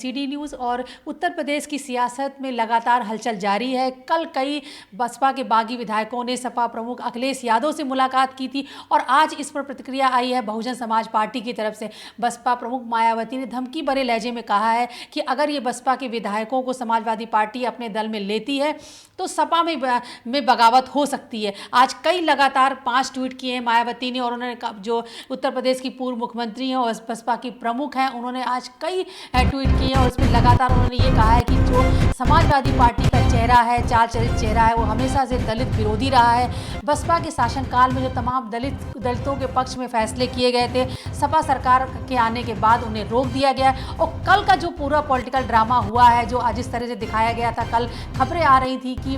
CD news और उत्तर प्रदेश की सियासत में लगातार हलचल जारी है। कल कई बसपा के बागी विधायकों ने सपा प्रमुख अखिलेश यादव से मुलाकात की थी और आज इस पर प्रतिक्रिया आई है बहुजन समाज पार्टी की तरफ से। बसपा प्रमुख मायावती ने धमकी भरे लहजे में कहा है कि अगर ये बसपा के विधायकों को समाजवादी पार्टी अपने दल में लेती है तो सपा में बगावत हो सकती है। आज कई लगातार 5 ट्वीट किए हैं मायावती ने और उन्होंने जो उत्तर प्रदेश की पूर्व मुख्यमंत्री हैं और बसपा की प्रमुख हैं उन्होंने आज कई ट्वीट किए और उसमें लगातार उन्होंने ये कहा है कि जो समाजवादी पार्टी का चेहरा है, चाल चरित चेहरा है, वो हमेशा से दलित विरोधी रहा है। बसपा के शासनकाल में जो तमाम दलितों के पक्ष में फैसले किए गए थे, सपा सरकार के आने के बाद उन्हें रोक दिया गया। और कल का जो पूरा पॉलिटिकल ड्रामा हुआ है, जो आज इस तरह से दिखाया गया था, कल खबरें आ रही थी कि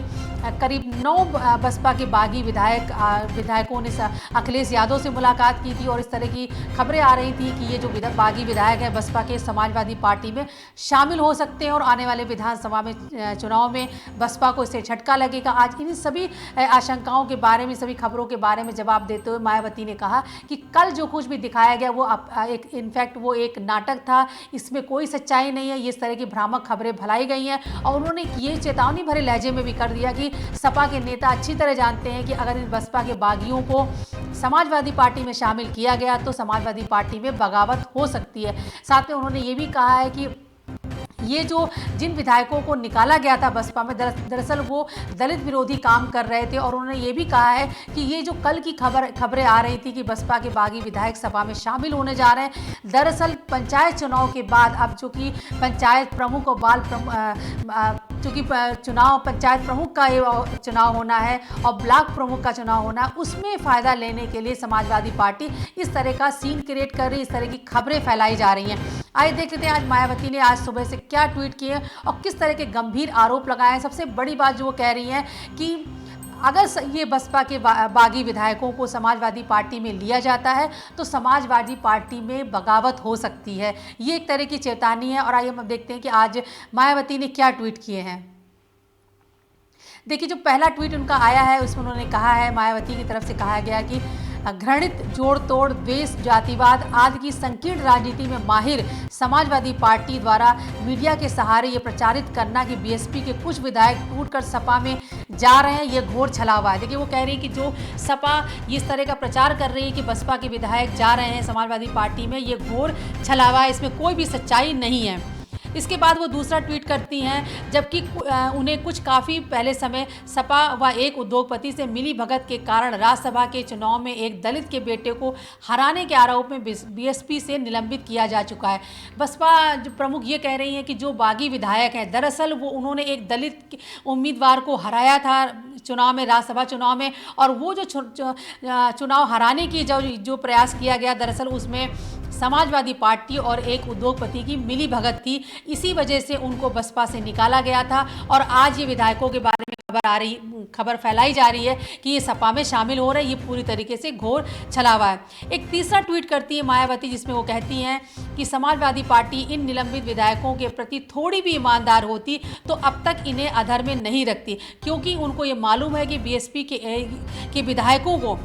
करीब 9 बसपा के बागी विधायकों ने अखिलेश यादव से मुलाकात की थी और इस तरह की खबरें आ रही थी कि ये जो बागी विधायक हैं बसपा के समाजवादी पार्टी में शामिल हो सकते हैं और आने वाले विधानसभा में चुनाव में बसपा को इससे झटका लगेगा। आज इन सभी आशंकाओं के बारे में, सभी खबरों के बारे में जवाब देते हुए मायावती ने कहा कि कल जो कुछ भी दिखाया गया वो इनफैक्ट वो एक नाटक था, इसमें कोई सच्चाई नहीं है, ये इस तरह की भ्रामक खबरें फैलाई गई हैं। और उन्होंने ये चेतावनी भरे लहजे में भी कर दिया कि सपा के नेता अच्छी तरह जानते हैं कि अगर इन बसपा के बागियों को समाजवादी पार्टी में शामिल किया गया तो समाजवादी पार्टी में बगावत हो सकती है। साथ में उन्होंने ये भी कहा है कि ये जो जिन विधायकों को निकाला गया था बसपा में, दरअसल वो दलित विरोधी काम कर रहे थे। और उन्होंने ये भी कहा है कि ये जो कल की खबरें आ रही थी कि बसपा के बागी विधायक सपा में शामिल होने जा रहे हैं, दरअसल पंचायत चुनाव के बाद अब चूँकि पंचायत प्रमुख और चूँकि पंचायत प्रमुख का चुनाव होना है और ब्लॉक प्रमुख का चुनाव होना है, उसमें फ़ायदा लेने के लिए समाजवादी पार्टी इस तरह का सीन क्रिएट कर रही है, इस तरह की खबरें फैलाई जा रही हैं। आइए देख लेते हैं आज मायावती ने आज सुबह से क्या ट्वीट किए और किस तरह के गंभीर आरोप लगाए हैं। सबसे बड़ी बात जो वो कह रही हैं कि अगर ये बसपा के बागी विधायकों को समाजवादी पार्टी में लिया जाता है तो समाजवादी पार्टी में बगावत हो सकती है। ये एक तरह की चेतावनी है। और आइए हम देखते हैं कि आज मायावती ने क्या ट्वीट किए हैं। देखिए, जो पहला ट्वीट उनका आया है उसमें उन्होंने कहा है, मायावती की तरफ से कहा गया कि घृणित जोड़ तोड़, द्वेष, जातिवाद आदि की संकीर्ण राजनीति में माहिर समाजवादी पार्टी द्वारा मीडिया के सहारे ये प्रचारित करना कि बीएसपी के कुछ विधायक टूटकर सपा में जा रहे हैं, ये घोर छलावा है। देखिए, वो कह रही है कि जो सपा इस तरह का प्रचार कर रही है कि बसपा के विधायक जा रहे हैं समाजवादी पार्टी में, ये घोर छलावा है, इसमें कोई भी सच्चाई नहीं है। इसके बाद वो दूसरा ट्वीट करती हैं, जबकि उन्हें कुछ काफ़ी पहले समय सपा व एक उद्योगपति से मिली भगत के कारण राज्यसभा के चुनाव में एक दलित के बेटे को हराने के आरोप में बीएसपी से निलंबित किया जा चुका है। बसपा जो प्रमुख ये कह रही हैं कि जो बागी विधायक हैं, दरअसल वो उन्होंने एक दलित उम्मीदवार को हराया था चुनाव में, राज्यसभा चुनाव में, और वो जो चुनाव हराने की जो प्रयास किया गया, दरअसल उसमें समाजवादी पार्टी और एक उद्योगपति की मिली भगत थी। इसी वजह से उनको बसपा से निकाला गया था। और आज ये विधायकों के बारे में खबर फैलाई जा रही है कि ये सपा में शामिल हो रहे हैं, ये पूरी तरीके से घोर छलावा है। एक तीसरा ट्वीट करती है मायावती, जिसमें वो कहती हैं कि समाजवादी पार्टी इन निलंबित विधायकों के प्रति थोड़ी भी ईमानदार होती तो अब तक इन्हें अधर में नहीं रखती, क्योंकि उनको ये मालूम है कि बीएसपी के विधायकों को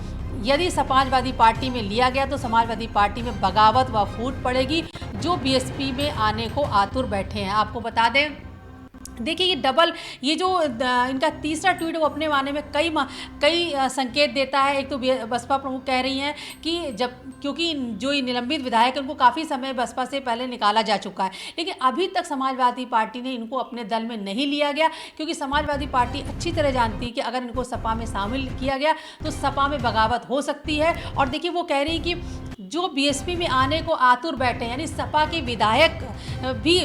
यदि समाजवादी पार्टी में लिया गया तो समाजवादी पार्टी में बगावत व फूट पड़ेगी, जो बीएसपी में आने को आतुर बैठे हैं। आपको बता दें, देखिए ये जो इनका तीसरा ट्वीट वो अपने माने में कई संकेत देता है। एक तो बसपा प्रमुख कह रही हैं कि क्योंकि जो ये निलंबित विधायक है उनको काफ़ी समय बसपा से पहले निकाला जा चुका है, लेकिन अभी तक समाजवादी पार्टी ने इनको अपने दल में नहीं लिया गया, क्योंकि समाजवादी पार्टी अच्छी तरह जानती है कि अगर इनको सपा में शामिल किया गया तो सपा में बगावत हो सकती है। और देखिए, वो कह रही कि जो बीएसपी में आने को आतुर बैठे, यानी सपा के विधायक भी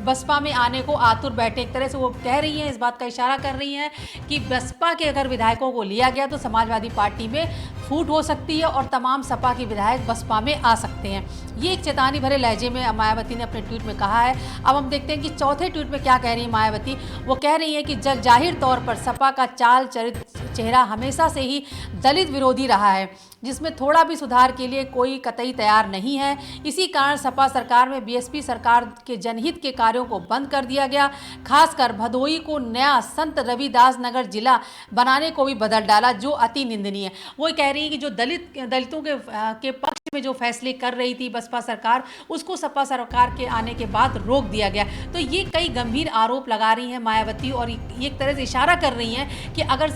बसपा में आने को आतुर बैठे, एक तरह से वो कह रही हैं, इस बात का इशारा कर रही हैं कि बसपा के अगर विधायकों को लिया गया तो समाजवादी पार्टी में फूट हो सकती है और तमाम सपा के विधायक बसपा में आ सकते हैं। ये एक चेतावनी भरे लहजे में मायावती ने अपने ट्वीट में कहा है। अब हम देखते हैं कि चौथे ट्वीट में क्या कह रही है मायावती। वो कह रही है कि जाहिर तौर पर सपा का चाल चरित चेहरा हमेशा से ही दलित विरोधी रहा है, जिसमें थोड़ा भी सुधार के लिए कोई कतई तैयार नहीं है। इसी कारण सपा सरकार में बीएसपी सरकार के जनहित के कार्यों को बंद कर दिया गया। खासकर भदोई को नया संत रविदास नगर जिला बनाने को भी बदल डाला, जो अति निंदनीय है। वो कह रही है कि जो दलितों के पक्ष में जो फैसले कर रही थी बसपा सरकार, उसको सपा सरकार के आने के बाद रोक दिया गया। तो ये कई गंभीर आरोप लगा रही हैं मायावती और ये एक तरह से इशारा कर रही हैं कि अगर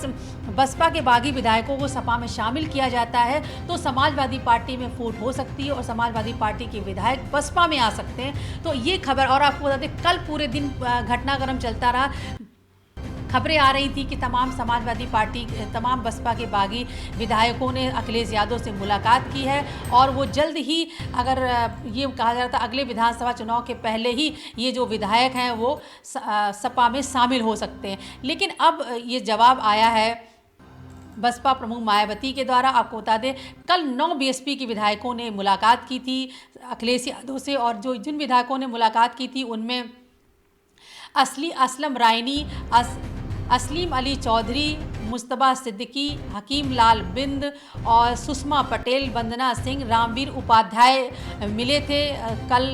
बसपा के बागी विधायकों को सपा में शामिल किया जाता है तो समाजवादी पार्टी में फूट हो सकती है और समाजवादी पार्टी के विधायक बसपा में आ सकते हैं। तो ये खबर, और आपको बता दें कल पूरे दिन घटनाक्रम चलता रहा। खबरें आ रही थी कि तमाम बसपा के बागी विधायकों ने अखिलेश यादव से मुलाकात की है और वो जल्द ही, अगर ये कहा जा रहा था अगले विधानसभा चुनाव के पहले ही ये जो विधायक हैं वो सपा में शामिल हो सकते हैं। लेकिन अब ये जवाब आया है बसपा प्रमुख मायावती के द्वारा। आपको बता दें कल 9 बीएसपी के विधायकों ने मुलाकात की थी अखिलेश यादव से, और जिन विधायकों ने मुलाकात की थी उनमें असलम रायनी, असलीम अली चौधरी, मुस्तबा सिद्दीकी, हकीम लाल बिंद और सुषमा पटेल, वंदना सिंह, रामवीर उपाध्याय मिले थे कल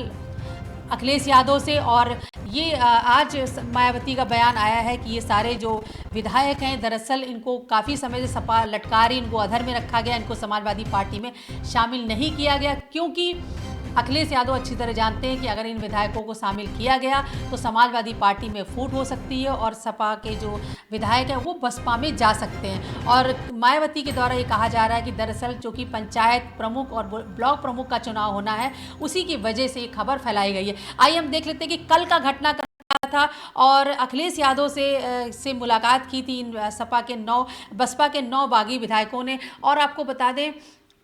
अखिलेश यादव से। और ये आज मायावती का बयान आया है कि ये सारे जो विधायक हैं दरअसल इनको काफ़ी समय से सपा लटका रही, इनको अधर में रखा गया, इनको समाजवादी पार्टी में शामिल नहीं किया गया, क्योंकि अखिलेश यादव अच्छी तरह जानते हैं कि अगर इन विधायकों को शामिल किया गया तो समाजवादी पार्टी में फूट हो सकती है और सपा के जो विधायक हैं वो बसपा में जा सकते हैं। और मायावती के द्वारा ये कहा जा रहा है कि दरअसल जो कि पंचायत प्रमुख और ब्लॉक प्रमुख का चुनाव होना है, उसी की वजह से ये खबर फैलाई गई है। आइए हम देख लेते हैं कि कल का घटनाक्रम था और अखिलेश यादव से मुलाकात की थी बसपा के 9 बागी विधायकों ने। और आपको बता दें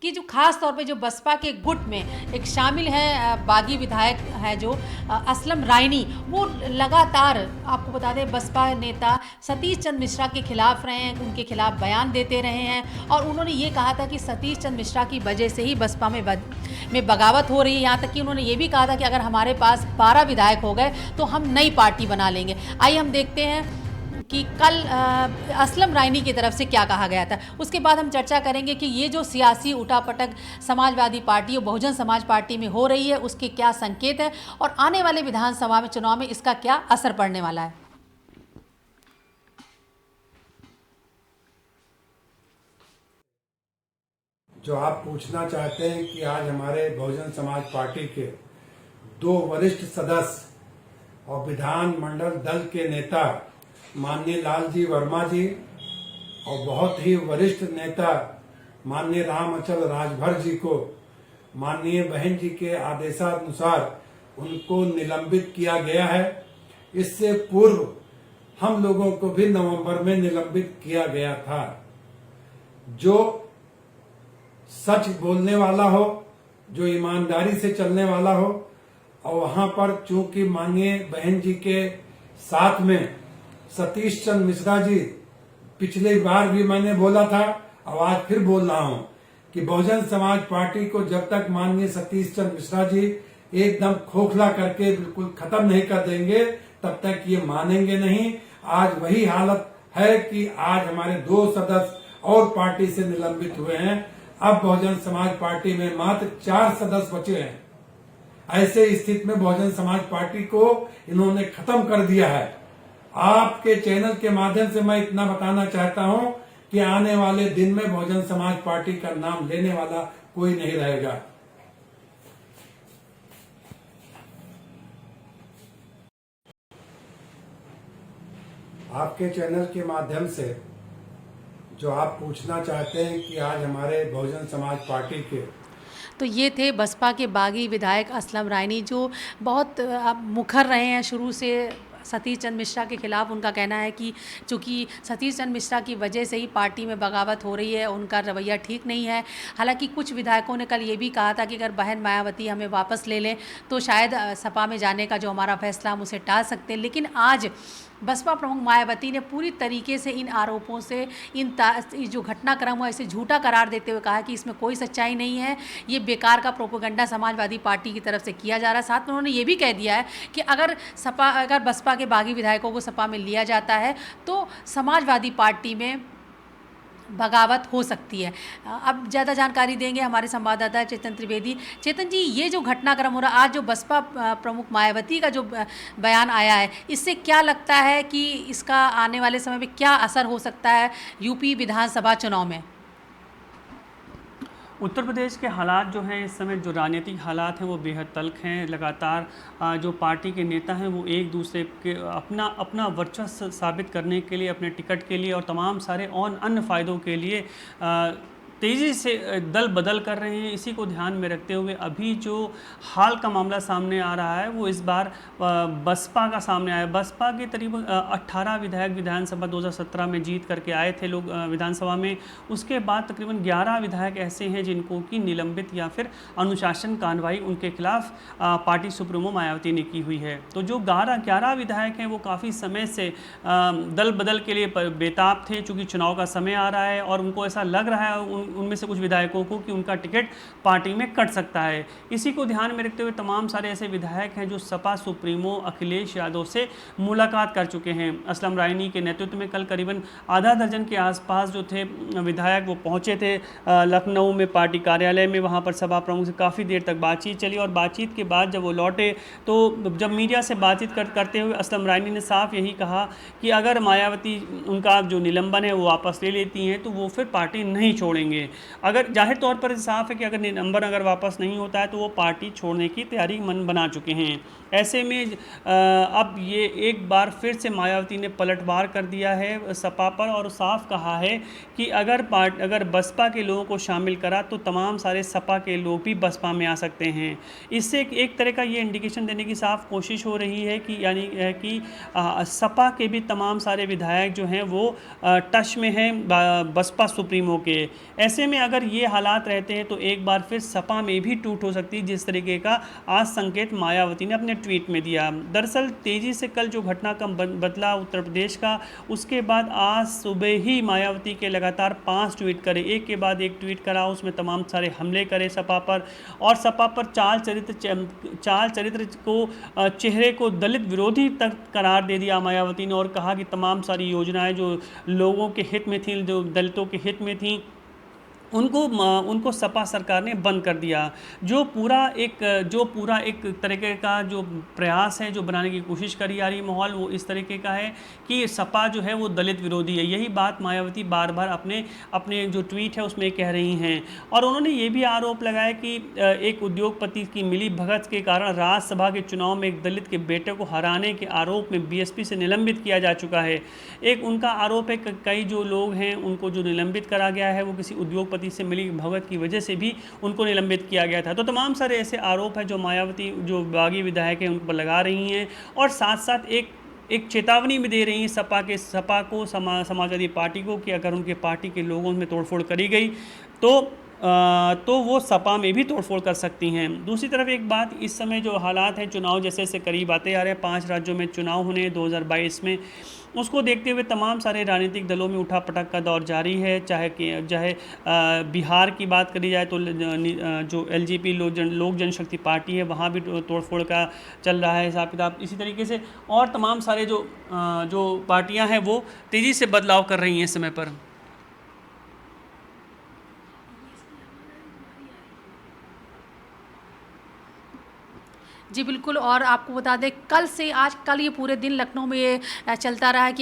कि जो खास तौर पे जो बसपा के गुट में एक शामिल है बागी विधायक है जो असलम रायनी, वो लगातार आपको बता दें बसपा नेता सतीश चंद्र मिश्रा के खिलाफ रहे हैं, उनके खिलाफ बयान देते रहे हैं और उन्होंने ये कहा था कि सतीश चंद्र मिश्रा की वजह से ही बसपा में बगावत हो रही है। यहाँ तक कि उन्होंने ये भी कहा था कि अगर हमारे पास 12 विधायक हो गए तो हम नई पार्टी बना लेंगे। आइए हम देखते हैं कि कल असलम रायनी की तरफ से क्या कहा गया था, उसके बाद हम चर्चा करेंगे कि ये जो सियासी उठापटक समाजवादी पार्टी और बहुजन समाज पार्टी में हो रही है उसके क्या संकेत है और आने वाले विधानसभा में चुनाव में इसका क्या असर पड़ने वाला है। जो आप पूछना चाहते हैं कि आज हमारे बहुजन समाज पार्टी के 2 वरिष्ठ सदस्य और विधान मंडल दल के नेता माननीय लालजी वर्मा जी और बहुत ही वरिष्ठ नेता माननीय राम अचल राजभर जी को माननीय बहन जी के आदेशानुसार उनको निलंबित किया गया है। इससे पूर्व हम लोगों को भी नवंबर में निलंबित किया गया था। जो सच बोलने वाला हो, जो ईमानदारी से चलने वाला हो, और वहां पर चूंकि माननीय बहन जी के साथ में सतीश चंद्र मिश्रा जी, पिछली बार भी मैंने बोला था और आज फिर बोल रहा हूं कि बहुजन समाज पार्टी को जब तक माननीय सतीश चंद्र मिश्रा जी एकदम खोखला करके बिल्कुल खत्म नहीं कर देंगे तब तक ये मानेंगे नहीं। आज वही हालत है कि आज हमारे 2 सदस्य और पार्टी से निलंबित हुए हैं। अब बहुजन समाज पार्टी में मात्र 4 सदस्य बचे हैं। ऐसे स्थिति में बहुजन समाज पार्टी को इन्होंने खत्म कर दिया है। आपके चैनल के माध्यम से मैं इतना बताना चाहता हूं कि आने वाले दिन में बहुजन समाज पार्टी का नाम लेने वाला कोई नहीं रहेगा। आपके चैनल के माध्यम से जो आप पूछना चाहते हैं कि आज हमारे बहुजन समाज पार्टी के, तो ये थे बसपा के बागी विधायक असलम रायनी जो बहुत मुखर रहे हैं शुरू से सतीश चंद्र मिश्रा के खिलाफ। उनका कहना है कि चूँकि सतीश चंद्र मिश्रा की वजह से ही पार्टी में बगावत हो रही है, उनका रवैया ठीक नहीं है। हालांकि कुछ विधायकों ने कल ये भी कहा था कि अगर बहन मायावती हमें वापस ले लें तो शायद सपा में जाने का जो हमारा फैसला हम उसे टाल सकते हैं। लेकिन आज बसपा प्रमुख मायावती ने पूरी तरीके से इन आरोपों से जो घटनाक्रम हुआ इसे झूठा करार देते हुए कहा कि इसमें कोई सच्चाई नहीं है, ये बेकार का प्रोपेगेंडा समाजवादी पार्टी की तरफ से किया जा रहा है। साथ में उन्होंने ये भी कह दिया है कि अगर बसपा के बागी विधायकों को सपा में लिया जाता है तो समाजवादी पार्टी में बगावत हो सकती है। अब ज़्यादा जानकारी देंगे हमारे संवाददाता चेतन त्रिवेदी। चेतन जी, ये जो घटनाक्रम हो रहा है आज जो बसपा प्रमुख मायावती का जो बयान आया है, इससे क्या लगता है कि इसका आने वाले समय में क्या असर हो सकता है यूपी विधानसभा चुनाव में? उत्तर प्रदेश के हालात जो हैं इस समय, जो राजनीतिक हालात हैं वो बेहद तल्ख हैं। लगातार जो पार्टी के नेता हैं वो एक दूसरे के अपना वर्चस्व साबित करने के लिए, अपने टिकट के लिए और तमाम सारे और अन्य फ़ायदों के लिए तेज़ी से दल बदल कर रहे हैं। इसी को ध्यान में रखते हुए अभी जो हाल का मामला सामने आ रहा है वो इस बार बसपा का सामने आया। बसपा के करीबन 18 विधायक विधानसभा 2017 में जीत करके आए थे लोग विधानसभा में। उसके बाद तकरीबन 11 विधायक ऐसे हैं जिनको की निलंबित या फिर अनुशासन कार्रवाई उनके खिलाफ पार्टी सुप्रीमो मायावती ने की हुई है। तो जो 11 विधायक हैं वो काफ़ी समय से दल बदल के लिए बेताब थे, चूँकि चुनाव का समय आ रहा है और उनको ऐसा लग रहा है उनमें से कुछ विधायकों को कि उनका टिकट पार्टी में कट सकता है। इसी को ध्यान में रखते हुए तमाम सारे ऐसे विधायक हैं जो सपा सुप्रीमो अखिलेश यादव से मुलाकात कर चुके हैं। असलम रायनी के नेतृत्व में कल करीबन आधा दर्जन के आसपास जो थे विधायक वो पहुंचे थे लखनऊ में पार्टी कार्यालय में। वहां पर सभा प्रमुख से काफ़ी देर तक बातचीत चली और बातचीत के बाद जब वो लौटे तो जब मीडिया से बातचीत करते हुए असलम रायनी ने साफ यही कहा कि अगर मायावती उनका जो निलंबन है वो वापस ले लेती हैं तो वो फिर पार्टी नहीं छोड़ेंगे। अगर जाहिर तौर पर साफ है कि अगर निलंबन अगर वापस नहीं होता है तो वो पार्टी छोड़ने की तैयारी मन बना चुके हैं। ऐसे में अब ये एक बार फिर से मायावती ने पलटवार कर दिया है सपा पर और साफ कहा है कि अगर बसपा के लोगों को शामिल करा तो तमाम सारे सपा के लोग भी बसपा में आ सकते हैं। इससे एक तरह का ये इंडिकेशन देने की साफ कोशिश हो रही है कि यानी कि सपा के भी तमाम सारे विधायक जो हैं वो टच में हैं बसपा सुप्रीमो के। ऐसे में अगर ये हालात रहते हैं तो एक बार फिर सपा में भी टूट हो सकती है, जिस तरीके का आज संकेत मायावती ने अपने ट्वीट में दिया। दरअसल तेज़ी से कल जो घटनाक्रम बदला उत्तर प्रदेश का, उसके बाद आज सुबह ही मायावती के लगातार 5 ट्वीट करे, एक के बाद एक ट्वीट करा, उसमें तमाम सारे हमले करे सपा पर और सपा पर चाल चरित्र को चेहरे को दलित विरोधी तक करार दे दिया मायावती ने और कहा कि तमाम सारी योजनाएं जो लोगों के हित में थी, जो दलितों के हित में थी, उनको सपा सरकार ने बंद कर दिया। जो पूरा एक तरीके का जो प्रयास है, जो बनाने की कोशिश करी जा रही है माहौल, वो इस तरीके का है कि सपा जो है वो दलित विरोधी है। यही बात मायावती बार बार अपने जो ट्वीट है उसमें कह रही हैं। और उन्होंने ये भी आरोप लगाया कि एक उद्योगपति की मिली भगत के कारण राज्यसभा के चुनाव में एक दलित के बेटे को हराने के आरोप में बीएसपी से निलंबित किया जा चुका है। एक उनका आरोप है कि कई जो लोग हैं उनको जो निलंबित करा गया है वो किसी उद्योगपति से मिली भगत की वजह से भी उनको निलंबित किया गया था। तो तमाम सारे ऐसे आरोप हैं जो मायावती जो बागी विधायक हैं उन पर लगा रही हैं और साथ साथ एक चेतावनी भी दे रही हैं सपा को समाजवादी पार्टी को कि अगर उनके पार्टी के लोगों में तोड़फोड़ करी गई तो वो सपा में भी तोड़फोड़ कर सकती हैं। दूसरी तरफ एक बात, इस समय जो हालात हैं, चुनाव जैसे करीब आते आ रहे हैं, 5 राज्यों में चुनाव होने 2022 में, उसको देखते हुए तमाम सारे राजनीतिक दलों में उठापटक का दौर जारी है। चाहे बिहार की बात करी जाए तो जो एलजेपी लोक जनशक्ति पार्टी है वहाँ भी तोड़फोड़ का चल रहा है हिसाब किताब। इसी तरीके से और तमाम सारे जो पार्टियाँ हैं वो तेज़ी से बदलाव कर रही हैं इस समय पर। जी बिल्कुल। और आपको बता दें कल ये पूरे दिन लखनऊ में ये चलता रहा है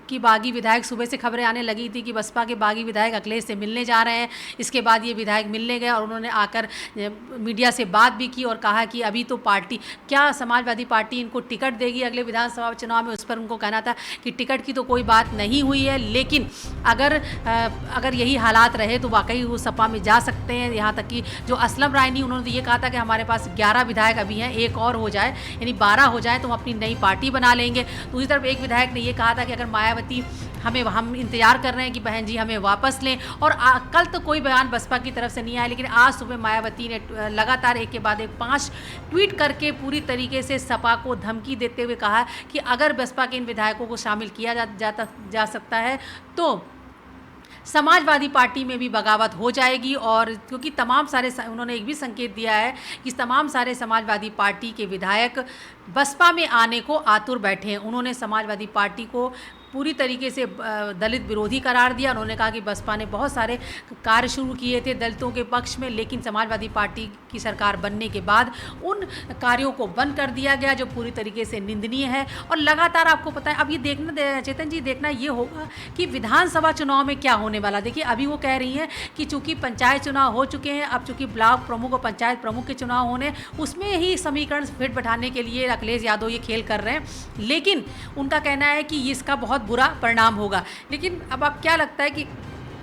कि बागी विधायक, सुबह से खबरें आने लगी थी कि बसपा के बागी विधायक अखिलेश से मिलने जा रहे हैं। इसके बाद ये विधायक मिलने गए और उन्होंने आकर मीडिया से बात भी की और कहा कि अभी तो पार्टी क्या समाजवादी पार्टी इनको टिकट देगी अगले विधानसभा चुनाव में। उस पर उनको कहना था कि टिकट की तो कोई बात नहीं हुई है, लेकिन अगर यही हालात रहे तो वाकई वो सपा में जा सकते हैं। यहाँ तक कि जो असलम रायनी, उन्होंने तो ये कहा था कि हमारे पास 11 विधायक अभी हैं, एक और हो जाए यानी 12 हो जाए तो हम अपनी नई पार्टी बना लेंगे। दूसरी तरफ एक विधायक ने ये कहा था कि अगर मायावती हम इंतजार कर रहे हैं कि बहन जी हमें वापस लें। और कल तो कोई बयान बसपा की तरफ से नहीं आया, लेकिन आज सुबह मायावती ने लगातार एक के बाद एक 5 ट्वीट करके पूरी तरीके से सपा को धमकी देते हुए कहा कि अगर बसपा के इन विधायकों को शामिल किया जा सकता है तो समाजवादी पार्टी में भी बगावत हो जाएगी। और क्योंकि तमाम सारे, उन्होंने एक भी संकेत दिया है कि तमाम सारे समाजवादी पार्टी के विधायक बसपा में आने को आतुर बैठे हैं। उन्होंने समाजवादी पार्टी को पूरी तरीके से दलित विरोधी करार दिया। उन्होंने कहा कि बसपा ने बहुत सारे कार्य शुरू किए थे दलितों के पक्ष में, लेकिन समाजवादी पार्टी की सरकार बनने के बाद उन कार्यों को बंद कर दिया गया, जो पूरी तरीके से निंदनीय है। और लगातार आपको पता है, अब ये देखना चेतन जी, देखना ये होगा कि विधानसभा चुनाव में क्या होने वाला। देखिए अभी वो कह रही हैं कि चूंकि पंचायत चुनाव हो चुके हैं, अब चूंकि ब्लॉक प्रमुख और पंचायत प्रमुख के चुनाव होने, उसमें ही समीकरण फिट बैठाने के लिए अखिलेश यादव ये खेल कर रहे हैं, लेकिन उनका कहना है कि इसका बहुत बुरा परिणाम होगा। लेकिन अब आप क्या लगता है कि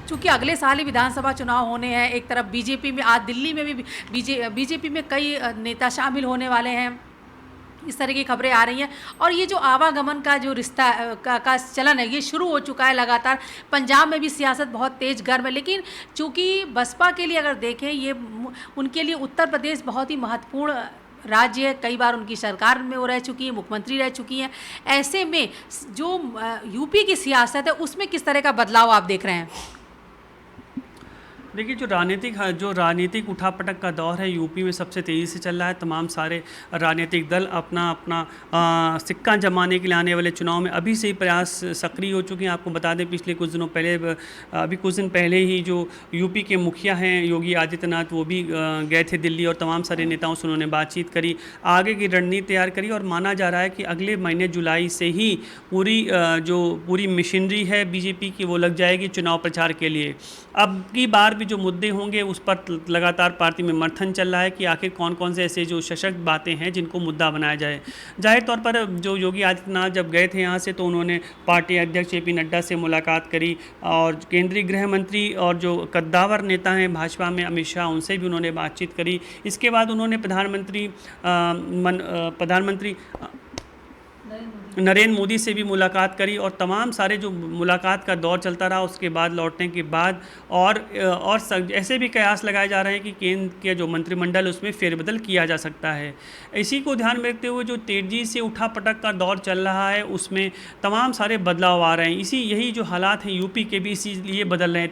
चूंकि अगले साल ही विधानसभा चुनाव होने हैं, एक तरफ बीजेपी में, आज दिल्ली में भी बीजेपी में कई नेता शामिल होने वाले हैं, इस तरह की खबरें आ रही हैं, और ये जो आवागमन का जो रिश्ता का चलन है, ये शुरू हो चुका है लगातार। पंजाब में भी सियासत बहुत तेज गर्म है, लेकिन चूंकि बसपा के लिए अगर देखें, ये उनके लिए उत्तर प्रदेश बहुत ही महत्वपूर्ण राज्य है, कई बार उनकी सरकार में वो रह चुकी है, मुख्यमंत्री रह चुकी हैं। ऐसे में जो यूपी की सियासत है, उसमें किस तरह का बदलाव आप देख रहे हैं? देखिए, जो राजनीतिक उठापटक का दौर है यूपी में सबसे तेज़ी से चल रहा है। तमाम सारे राजनीतिक दल अपना अपना सिक्का जमाने के लिए आने वाले चुनाव में अभी से ही प्रयास सक्रिय हो चुके हैं। आपको बता दें, पिछले कुछ दिनों पहले, अभी कुछ दिन पहले ही जो यूपी के मुखिया हैं योगी आदित्यनाथ, वो भी गए थे दिल्ली और तमाम सारे नेताओं से उन्होंने बातचीत करी, आगे की रणनीति तैयार करी, और माना जा रहा है कि अगले महीने जुलाई से ही पूरी मशीनरी है बीजेपी की, वो लग जाएगी चुनाव प्रचार के लिए। अब की बार भी जो मुद्दे होंगे उस पर लगातार पार्टी में मंथन चल रहा है कि आखिर कौन कौन से ऐसे जो सशक्त बातें हैं जिनको मुद्दा बनाया जाए। जाहिर तौर पर जो योगी आदित्यनाथ जब गए थे यहाँ से, तो उन्होंने पार्टी अध्यक्ष JP नड्डा से मुलाकात करी, और केंद्रीय गृह मंत्री और जो कद्दावर नेता हैं भाजपा में अमित शाह, उनसे भी उन्होंने बातचीत करी। इसके बाद उन्होंने प्रधानमंत्री नरेंद्र मोदी से भी मुलाकात करी, और तमाम सारे जो मुलाकात का दौर चलता रहा, उसके बाद लौटने के बाद और ऐसे भी कयास लगाए जा रहे हैं कि केंद्र के जो मंत्रिमंडल उसमें फेरबदल किया जा सकता है। इसी को ध्यान में रखते हुए जो तेजी से उठापटक का दौर चल रहा है, उसमें तमाम सारे बदलाव आ रहे हैं। यही जो हालात हैं यूपी के भी इसीलिए बदल रहे हैं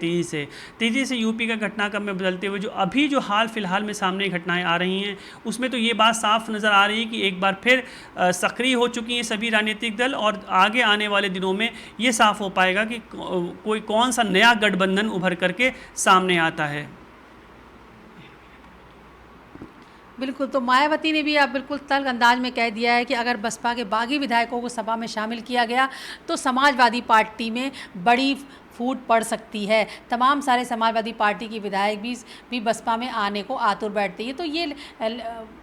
तेज़ी से यूपी का घटनाक्रम में बदलते हुए जो अभी जो हाल फिलहाल में सामने घटनाएँ आ रही हैं, उसमें तो ये बात साफ नज़र आ रही है कि एक बार फिर सक्रिय हो चुकी हैं सभी राजनीतिक दल, और आगे आने वाले दिनों में ये साफ हो पाएगा कि कौन सा नया गठबंधन उभर करके सामने आता है। बिल्कुल, तो मायावती ने भी अब बिल्कुल तल्ख अंदाज में कह दिया है कि अगर बसपा के बागी विधायकों को सभा में शामिल किया गया तो समाजवादी पार्टी में बड़ी फूट पड़ सकती है। तमाम सारे समाजवादी पार्टी के विधायक भी बसपा में आने को आतुर बैठते हैं। तो ये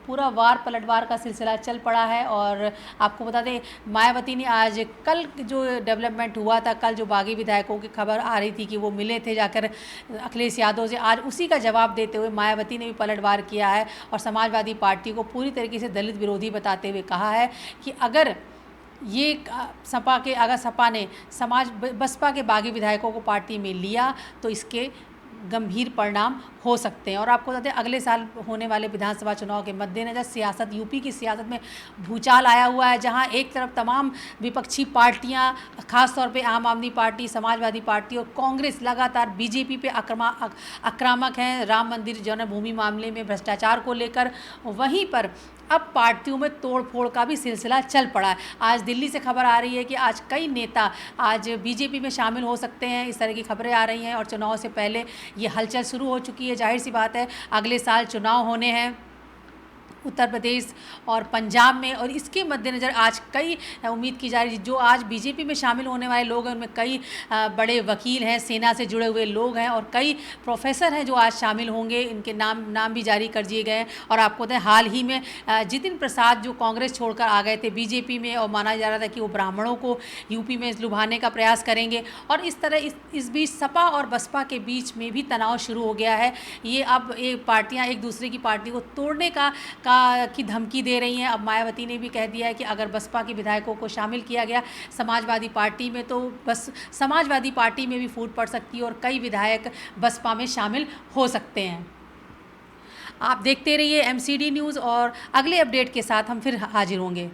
पूरा वार पलटवार का सिलसिला चल पड़ा है। और आपको बता दें, मायावती ने आज कल जो डेवलपमेंट हुआ था, कल जो बागी विधायकों की खबर आ रही थी कि वो मिले थे जाकर अखिलेश यादव से, आज उसी का जवाब देते हुए मायावती ने भी पलटवार किया है और समाजवादी पार्टी को पूरी तरीके से दलित विरोधी बताते हुए कहा है कि अगर सपा ने बसपा के बागी विधायकों को पार्टी में लिया तो इसके गंभीर परिणाम हो सकते हैं। और आपको बताते हैं, अगले साल होने वाले विधानसभा चुनाव के मद्देनज़र यूपी की सियासत में भूचाल आया हुआ है, जहां एक तरफ तमाम विपक्षी पार्टियां, खासतौर पे आम आदमी पार्टी, समाजवादी पार्टी और कांग्रेस लगातार बीजेपी पे आक्रामक हैं राम मंदिर जन्मभूमि मामले में भ्रष्टाचार को लेकर। वहीं पर अब पार्टियों में तोड़फोड़ का भी सिलसिला चल पड़ा है। आज दिल्ली से खबर आ रही है कि आज कई नेता आज बीजेपी में शामिल हो सकते हैं, इस तरह की खबरें आ रही हैं। और चुनाव से पहले ये हलचल शुरू हो चुकी है। जाहिर सी बात है, अगले साल चुनाव होने हैं उत्तर प्रदेश और पंजाब में, और इसके मद्देनज़र आज कई उम्मीद की जा रही है, जो आज बीजेपी में शामिल होने वाले लोग हैं उनमें कई बड़े वकील हैं, सेना से जुड़े हुए लोग हैं और कई प्रोफेसर हैं जो आज शामिल होंगे। इनके नाम भी जारी कर दिए गए हैं। और आपको बताएं, हाल ही में जितिन प्रसाद जो कांग्रेस छोड़कर आ गए थे बीजेपी में, और माना जा रहा था कि वो ब्राह्मणों को यूपी में लुभाने का प्रयास करेंगे। और इस तरह इस बीच सपा और बसपा के बीच में भी तनाव शुरू हो गया है। ये अब पार्टियाँ एक दूसरे की पार्टी को तोड़ने की धमकी दे रही हैं। अब मायावती ने भी कह दिया है कि अगर बसपा के विधायकों को शामिल किया गया समाजवादी पार्टी में तो बस समाजवादी पार्टी में भी फूट पड़ सकती है और कई विधायक बसपा में शामिल हो सकते हैं। आप देखते रहिए MCD न्यूज़ और अगले अपडेट के साथ हम फिर हाजिर होंगे।